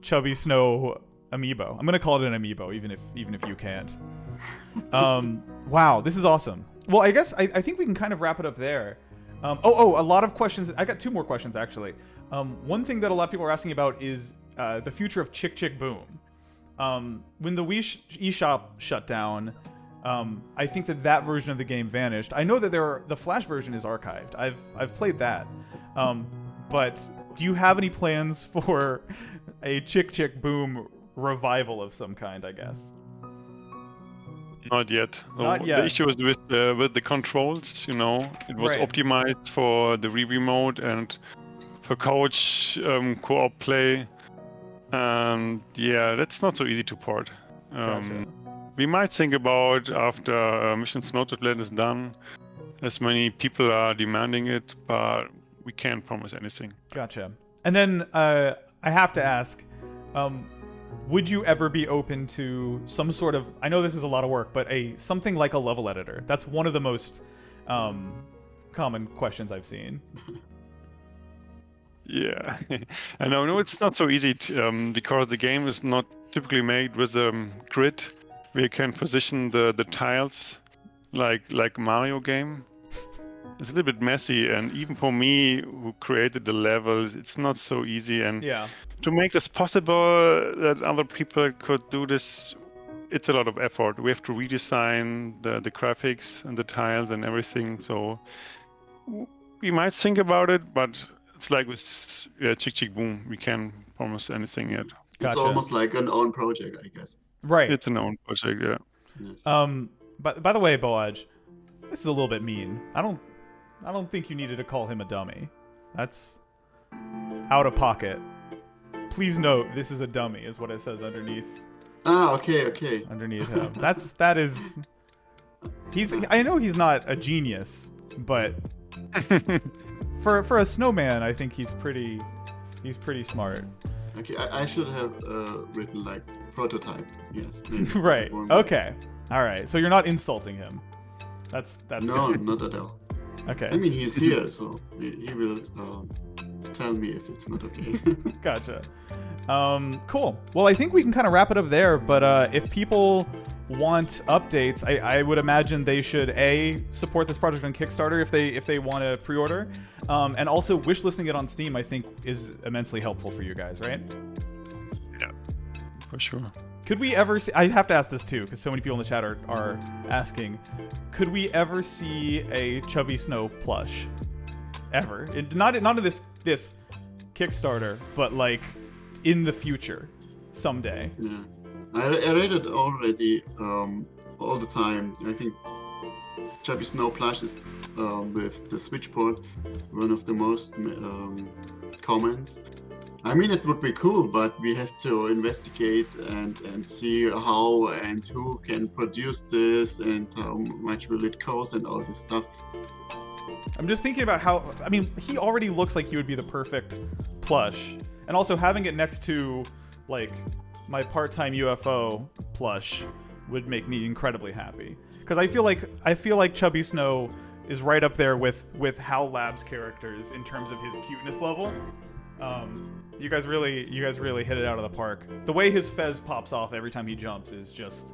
Chubby Snow amiibo. I'm gonna call it an amiibo, even if you can't. Wow, this is awesome. Well, I guess I think we can kind of wrap it up there. A lot of questions. I got 2 more questions actually. One thing that a lot of people are asking about is the future of Chick Chick Boom. When the Wii eShop shut down, I think that version of the game vanished. I know that the Flash version is archived. I've played that. But do you have any plans for a Chick Chick Boom revival of some kind, I guess? Not yet. Not yet. The issue is with the controls, It was optimized for the Wii remote and for couch co-op play. And yeah, that's not so easy to port. Gotcha. We might think about after Mission Snowdriftland is done, as many people are demanding it, but we can't promise anything. Gotcha. And then I have to ask, would you ever be open to some sort of, I know this is a lot of work, but something like a level editor? That's one of the most common questions I've seen. Yeah, I know. No, it's not so easy because the game is not typically made with a grid where you can position the tiles like Mario game. It's a little bit messy, and even for me, who created the levels, it's not so easy. And to make this possible that other people could do this, it's a lot of effort. We have to redesign the graphics and the tiles and everything. So we might think about it, but it's like with Chick Chick Boom, we can't promise anything yet. Gotcha. It's almost like an own project, I guess. Right. It's an own project, yeah. Yes. But by the way, Boaj, this is a little bit mean. I don't think you needed to call him a dummy. That's out of pocket. Please note, this is a dummy, is what it says underneath. Ah, okay. Underneath him. That is. I know he's not a genius, but for a snowman, I think he's pretty smart. Okay, I should have written like prototype. Yes. Right. Okay. All right. So you're not insulting him. That's no, good. not at all. Okay. I mean, he's here, so he will tell me if it's not okay. Gotcha. Cool. Well, I think we can kind of wrap it up there. But if people want updates, I would imagine they should support this project on Kickstarter if they want to pre-order, and also wishlisting it on Steam. I think is immensely helpful for you guys, right? Yeah, for sure. Could we ever see? I have to ask this too, because so many people in the chat are asking. Could we ever see a Chubby Snow plush? Ever? Not in this Kickstarter, but like in the future, someday. Yeah, I read it already all the time. I think Chubby Snow plush is with the Switch port one of the most comments. I mean, it would be cool, but we have to investigate and see how and who can produce this and how much will it cost and all this stuff. I'm just thinking about how, I mean, he already looks like he would be the perfect plush. And also having it next to, like, my part-time UFO plush would make me incredibly happy. Because I feel like Chubby Snow is right up there with HAL Labs characters in terms of his cuteness level. You guys really hit it out of the park. The way his fez pops off every time he jumps is just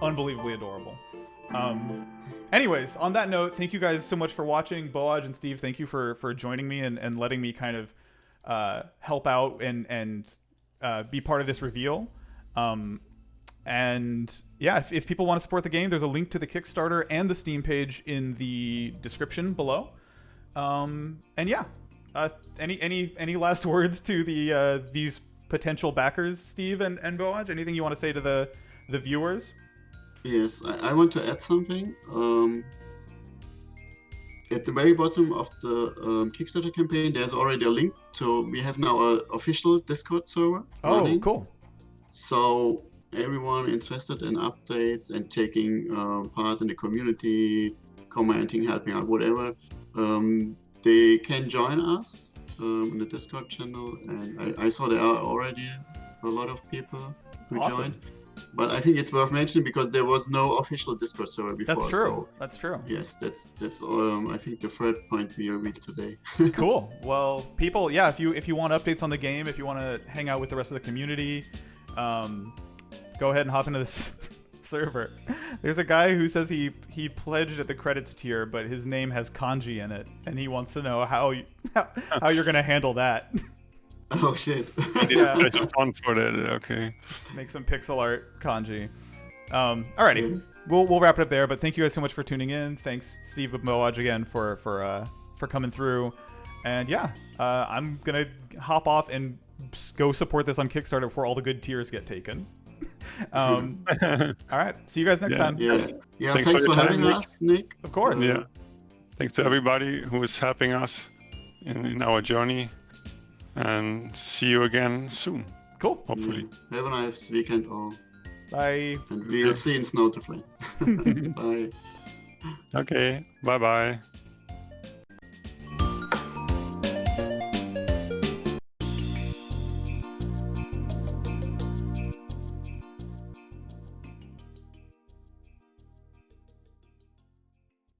unbelievably adorable. Anyways, on that note, thank you guys so much for watching. Boaj and Steve, thank you for joining me and letting me kind of help out and be part of this reveal. And yeah, if people want to support the game, there's a link to the Kickstarter and the Steam page in the description below. And yeah, any last words to these potential backers, Steve and Boaj? Anything you want to say to the viewers? Yes, I want to add something. At the very bottom of the Kickstarter campaign, there's already a link to. We have now an official Discord server. Oh, running. Cool. So everyone interested in updates and taking part in the community, commenting, helping out, whatever, they can join us in the Discord channel. And I saw there are already a lot of people who Awesome. joined. But I think it's worth mentioning because there was no official Discord server before. That's true. So That's true. yes, that's I think the third point we read today. Cool. Well, people, yeah, if you want updates on the game, if you want to hang out with the rest of the community, go ahead and hop into this server. There's a guy who says he pledged at the credits tier, but his name has kanji in it, and he wants to know how you're gonna handle that. Oh shit. Yeah. Special font for that. Okay. Make some pixel art kanji. Alrighty, we'll wrap it up there. But thank you guys so much for tuning in. Thanks, Steve and Boaj, again for coming through. And yeah, I'm gonna hop off and go support this on Kickstarter before all the good tiers get taken. All right, see you guys next time. Yeah. Thanks for for your time, having Nick. us, Nick. Of course. Yeah. Thanks to everybody who is helping us in our journey. And see you again soon, Cool. hopefully. Yeah. Have a nice weekend all. Bye. And we'll see you in Snowdriftland. Bye. Okay, bye-bye.